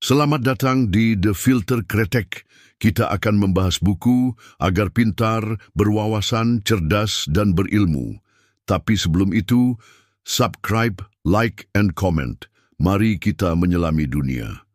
Selamat datang di The Filter Kretek. Kita akan membahas buku agar pintar, berwawasan, cerdas, dan berilmu. Tapi sebelum itu, subscribe, like, and comment. Mari kita menyelami dunia.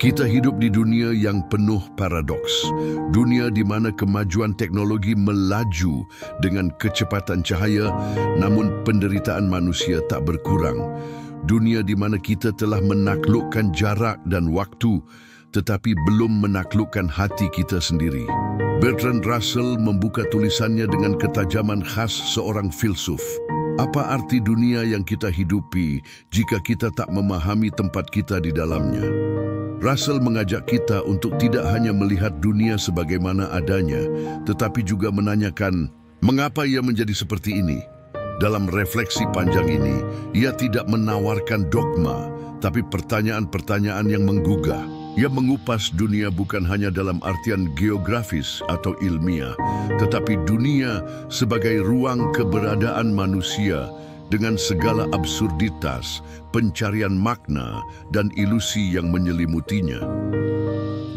Kita hidup di dunia yang penuh paradoks. Dunia di mana kemajuan teknologi melaju dengan kecepatan cahaya, namun penderitaan manusia tak berkurang. Dunia di mana kita telah menaklukkan jarak dan waktu, tetapi belum menaklukkan hati kita sendiri. Bertrand Russell membuka tulisannya dengan ketajaman khas seorang filsuf. Apa arti dunia yang kita hidupi jika kita tak memahami tempat kita di dalamnya? Russell mengajak kita untuk tidak hanya melihat dunia sebagaimana adanya, tetapi juga menanyakan, mengapa ia menjadi seperti ini? Dalam refleksi panjang ini, ia tidak menawarkan dogma, tapi pertanyaan-pertanyaan yang menggugah. Ia mengupas dunia bukan hanya dalam artian geografis atau ilmiah, tetapi dunia sebagai ruang keberadaan manusia dengan segala absurditas, pencarian makna, dan ilusi yang menyelimutinya.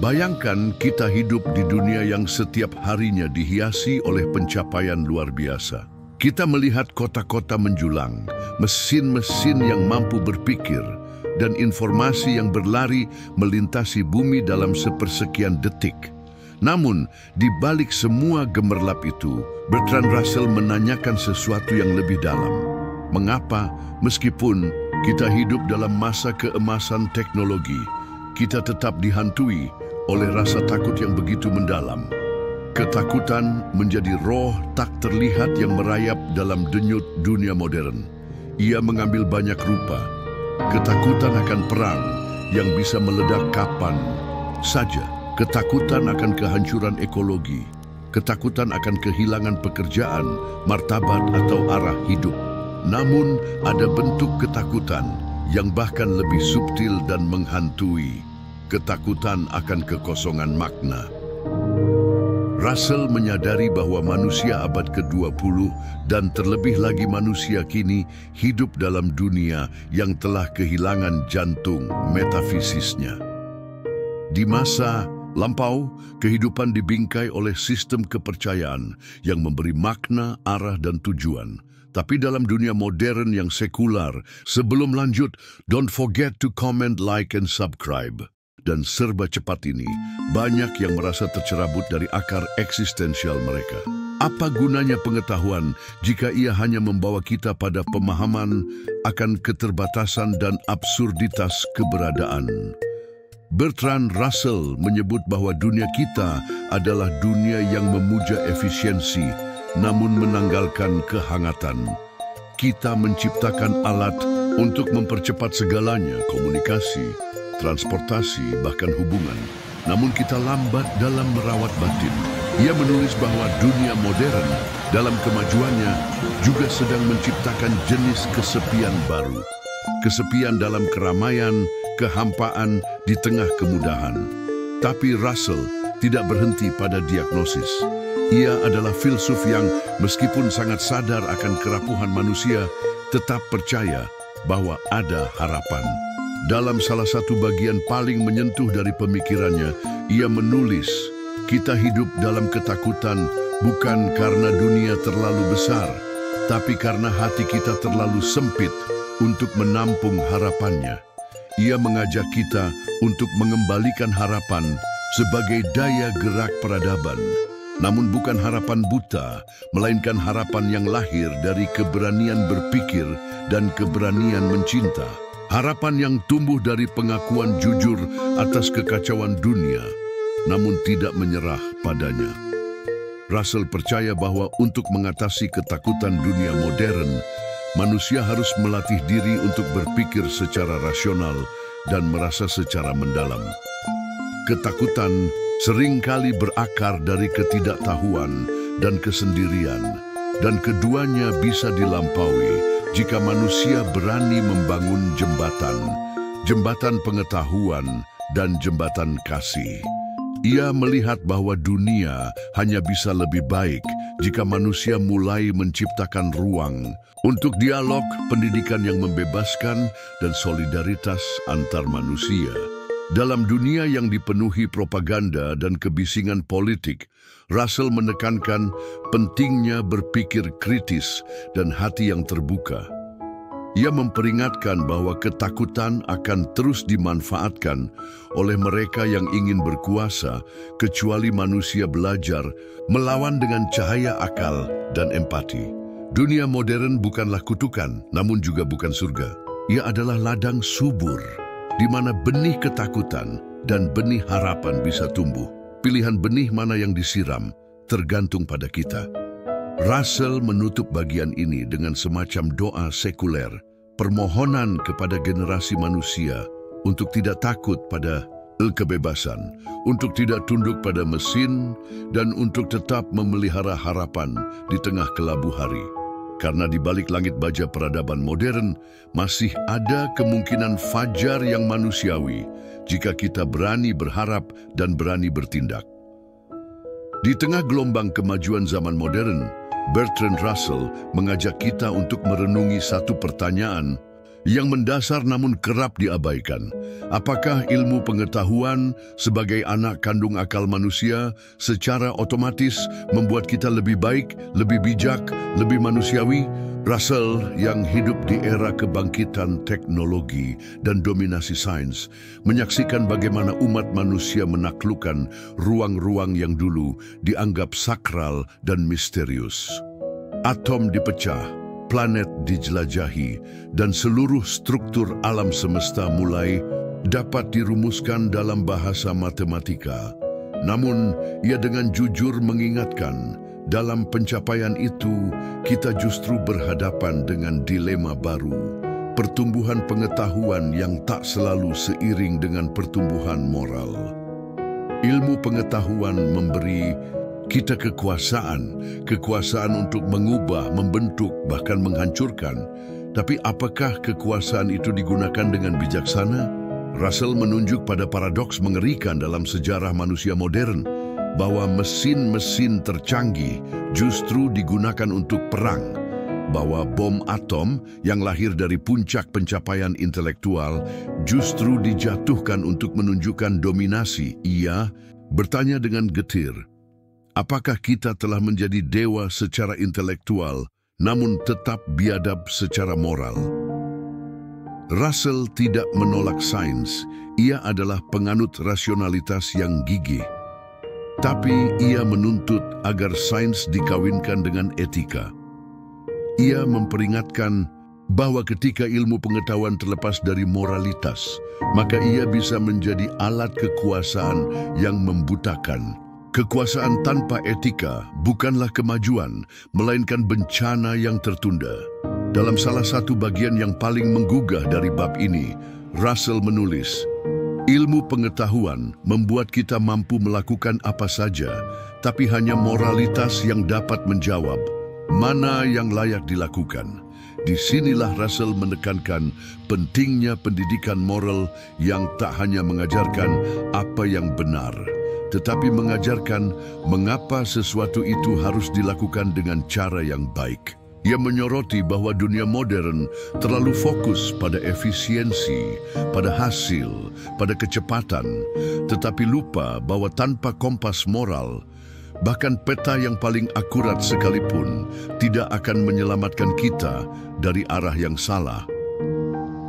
Bayangkan kita hidup di dunia yang setiap harinya dihiasi oleh pencapaian luar biasa. Kita melihat kota-kota menjulang, mesin-mesin yang mampu berpikir, dan informasi yang berlari melintasi bumi dalam sepersekian detik. Namun, di balik semua gemerlap itu, Bertrand Russell menanyakan sesuatu yang lebih dalam. Mengapa, meskipun kita hidup dalam masa keemasan teknologi, kita tetap dihantui oleh rasa takut yang begitu mendalam? Ketakutan menjadi roh tak terlihat yang merayap dalam denyut dunia modern. Ia mengambil banyak rupa. Ketakutan akan perang yang bisa meledak kapan saja. Ketakutan akan kehancuran ekologi. Ketakutan akan kehilangan pekerjaan, martabat, atau arah hidup. Namun, ada bentuk ketakutan yang bahkan lebih subtil dan menghantui. Ketakutan akan kekosongan makna. Russell menyadari bahwa manusia abad ke-20 dan terlebih lagi manusia kini hidup dalam dunia yang telah kehilangan jantung metafisisnya. Di masa lampau, kehidupan dibingkai oleh sistem kepercayaan yang memberi makna, arah, dan tujuan. Tapi dalam dunia modern yang sekular, sebelum lanjut, don't forget to comment, like, and subscribe. Dan serba cepat ini, banyak yang merasa tercerabut dari akar eksistensial mereka. Apa gunanya pengetahuan jika ia hanya membawa kita pada pemahaman akan keterbatasan dan absurditas keberadaan? Bertrand Russell menyebut bahwa dunia kita adalah dunia yang memuja efisiensi, namun menanggalkan kehangatan. Kita menciptakan alat untuk mempercepat segalanya, komunikasi, transportasi, bahkan hubungan. Namun kita lambat dalam merawat batin. Ia menulis bahwa dunia modern dalam kemajuannya juga sedang menciptakan jenis kesepian baru. Kesepian dalam keramaian, kehampaan di tengah kemudahan. Tapi Russell tidak berhenti pada diagnosis. Ia adalah filsuf yang meskipun sangat sadar akan kerapuhan manusia, tetap percaya bahwa ada harapan. Dalam salah satu bagian paling menyentuh dari pemikirannya, ia menulis, kita hidup dalam ketakutan bukan karena dunia terlalu besar, tapi karena hati kita terlalu sempit untuk menampung harapannya. Ia mengajak kita untuk mengembalikan harapan sebagai daya gerak peradaban. Namun bukan harapan buta, melainkan harapan yang lahir dari keberanian berpikir dan keberanian mencinta. Harapan yang tumbuh dari pengakuan jujur atas kekacauan dunia, namun tidak menyerah padanya. Russell percaya bahwa untuk mengatasi ketakutan dunia modern, manusia harus melatih diri untuk berpikir secara rasional dan merasa secara mendalam. Ketakutan seringkali berakar dari ketidaktahuan dan kesendirian, dan keduanya bisa dilampaui jika manusia berani membangun jembatan pengetahuan dan jembatan kasih. Ia melihat bahwa dunia hanya bisa lebih baik jika manusia mulai menciptakan ruang untuk dialog, pendidikan yang membebaskan, dan solidaritas antar manusia. Dalam dunia yang dipenuhi propaganda dan kebisingan politik, Russell menekankan pentingnya berpikir kritis dan hati yang terbuka. Ia memperingatkan bahwa ketakutan akan terus dimanfaatkan oleh mereka yang ingin berkuasa, kecuali manusia belajar melawan dengan cahaya akal dan empati. Dunia modern bukanlah kutukan, namun juga bukan surga. Ia adalah ladang subur, di mana benih ketakutan dan benih harapan bisa tumbuh. Pilihan benih mana yang disiram tergantung pada kita. Russell menutup bagian ini dengan semacam doa sekuler, permohonan kepada generasi manusia untuk tidak takut pada kebebasan, untuk tidak tunduk pada mesin, dan untuk tetap memelihara harapan di tengah kelabu hari. Karena di balik langit baja peradaban modern, masih ada kemungkinan fajar yang manusiawi jika kita berani berharap dan berani bertindak. Di tengah gelombang kemajuan zaman modern, Bertrand Russell mengajak kita untuk merenungi satu pertanyaan yang mendasar namun kerap diabaikan. Apakah ilmu pengetahuan sebagai anak kandung akal manusia secara otomatis membuat kita lebih baik, lebih bijak, lebih manusiawi? Russell yang hidup di era kebangkitan teknologi dan dominasi sains menyaksikan bagaimana umat manusia menaklukkan ruang-ruang yang dulu dianggap sakral dan misterius. Atom dipecah, planet dijelajahi, dan seluruh struktur alam semesta mulai dapat dirumuskan dalam bahasa matematika. Namun, ia dengan jujur mengingatkan, dalam pencapaian itu, kita justru berhadapan dengan dilema baru, pertumbuhan pengetahuan yang tak selalu seiring dengan pertumbuhan moral. Ilmu pengetahuan memberi kita kekuasaan untuk mengubah, membentuk, bahkan menghancurkan. Tapi apakah kekuasaan itu digunakan dengan bijaksana? Russell menunjuk pada paradoks mengerikan dalam sejarah manusia modern, bahwa mesin-mesin tercanggih justru digunakan untuk perang, bahwa bom atom yang lahir dari puncak pencapaian intelektual justru dijatuhkan untuk menunjukkan dominasi. Ia bertanya dengan getir, apakah kita telah menjadi dewa secara intelektual, namun tetap biadab secara moral? Russell tidak menolak sains, ia adalah penganut rasionalitas yang gigih. Tapi ia menuntut agar sains dikawinkan dengan etika. Ia memperingatkan bahwa ketika ilmu pengetahuan terlepas dari moralitas, maka ia bisa menjadi alat kekuasaan yang membutakan. Kekuasaan tanpa etika bukanlah kemajuan, melainkan bencana yang tertunda. Dalam salah satu bagian yang paling menggugah dari bab ini, Russell menulis, ilmu pengetahuan membuat kita mampu melakukan apa saja, tapi hanya moralitas yang dapat menjawab mana yang layak dilakukan. Disinilah Russell menekankan pentingnya pendidikan moral yang tak hanya mengajarkan apa yang benar, tetapi mengajarkan mengapa sesuatu itu harus dilakukan dengan cara yang baik. Ia menyoroti bahwa dunia modern terlalu fokus pada efisiensi, pada hasil, pada kecepatan, tetapi lupa bahwa tanpa kompas moral, bahkan peta yang paling akurat sekalipun tidak akan menyelamatkan kita dari arah yang salah.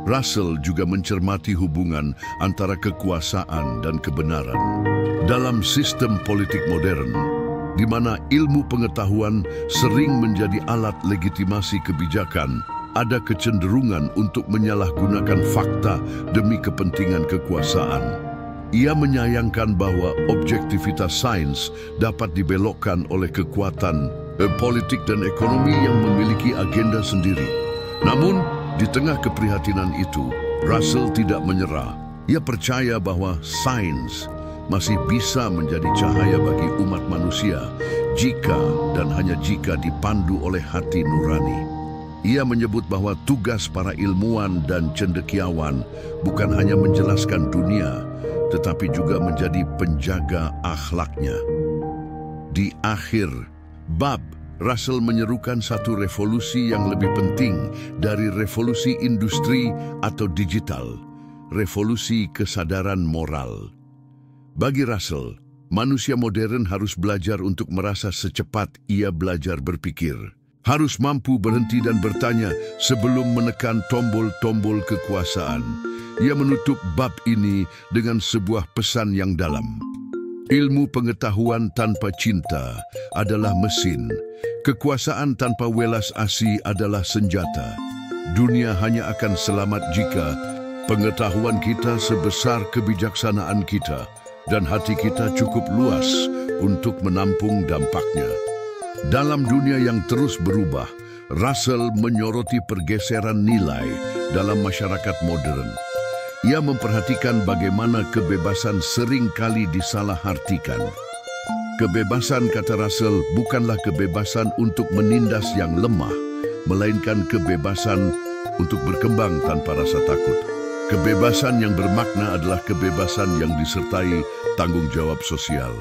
Russell juga mencermati hubungan antara kekuasaan dan kebenaran. Dalam sistem politik modern, di mana ilmu pengetahuan sering menjadi alat legitimasi kebijakan, ada kecenderungan untuk menyalahgunakan fakta demi kepentingan kekuasaan. Ia menyayangkan bahwa objektivitas sains dapat dibelokkan oleh kekuatan politik dan ekonomi yang memiliki agenda sendiri. Namun, di tengah keprihatinan itu, Russell tidak menyerah. Ia percaya bahwa sains masih bisa menjadi cahaya bagi umat manusia jika dan hanya jika dipandu oleh hati nurani. Ia menyebut bahwa tugas para ilmuwan dan cendekiawan bukan hanya menjelaskan dunia, tetapi juga menjadi penjaga akhlaknya. Di akhir bab Russell menyerukan satu revolusi yang lebih penting dari revolusi industri atau digital, revolusi kesadaran moral. Bagi Russell, manusia modern harus belajar untuk merasa secepat ia belajar berpikir. Harus mampu berhenti dan bertanya sebelum menekan tombol-tombol kekuasaan. Ia menutup bab ini dengan sebuah pesan yang dalam. Ilmu pengetahuan tanpa cinta adalah mesin. Kekuasaan tanpa welas asih adalah senjata. Dunia hanya akan selamat jika pengetahuan kita sebesar kebijaksanaan kita dan hati kita cukup luas untuk menampung dampaknya. Dalam dunia yang terus berubah, Russell menyoroti pergeseran nilai dalam masyarakat modern. Ia memperhatikan bagaimana kebebasan seringkali disalahartikan. Kebebasan, kata Russell, bukanlah kebebasan untuk menindas yang lemah, melainkan kebebasan untuk berkembang tanpa rasa takut. Kebebasan yang bermakna adalah kebebasan yang disertai tanggung jawab sosial.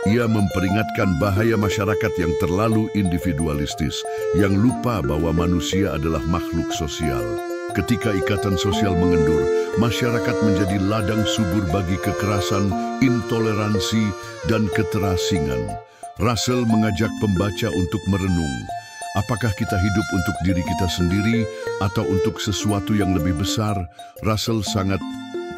Ia memperingatkan bahaya masyarakat yang terlalu individualistis, yang lupa bahwa manusia adalah makhluk sosial. Ketika ikatan sosial mengendur, masyarakat menjadi ladang subur bagi kekerasan, intoleransi, dan keterasingan. Russell mengajak pembaca untuk merenung. Apakah kita hidup untuk diri kita sendiri atau untuk sesuatu yang lebih besar? Russell sangat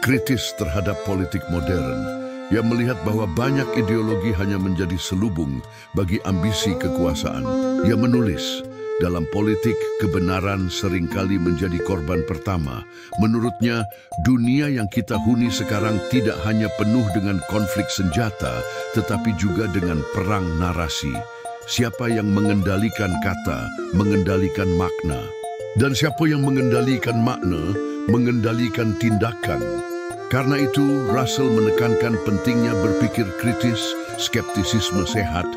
kritis terhadap politik modern. Ia melihat bahwa banyak ideologi hanya menjadi selubung bagi ambisi kekuasaan. Ia menulis, dalam politik, kebenaran seringkali menjadi korban pertama. Menurutnya, dunia yang kita huni sekarang tidak hanya penuh dengan konflik senjata, tetapi juga dengan perang narasi. Siapa yang mengendalikan kata, mengendalikan makna. Dan siapa yang mengendalikan makna, mengendalikan tindakan. Karena itu, Russell menekankan pentingnya berpikir kritis, skeptisisme sehat,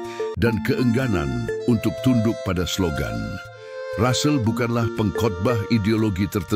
dan keengganan untuk tunduk pada slogan. Russell bukanlah pengkhotbah ideologi tertentu.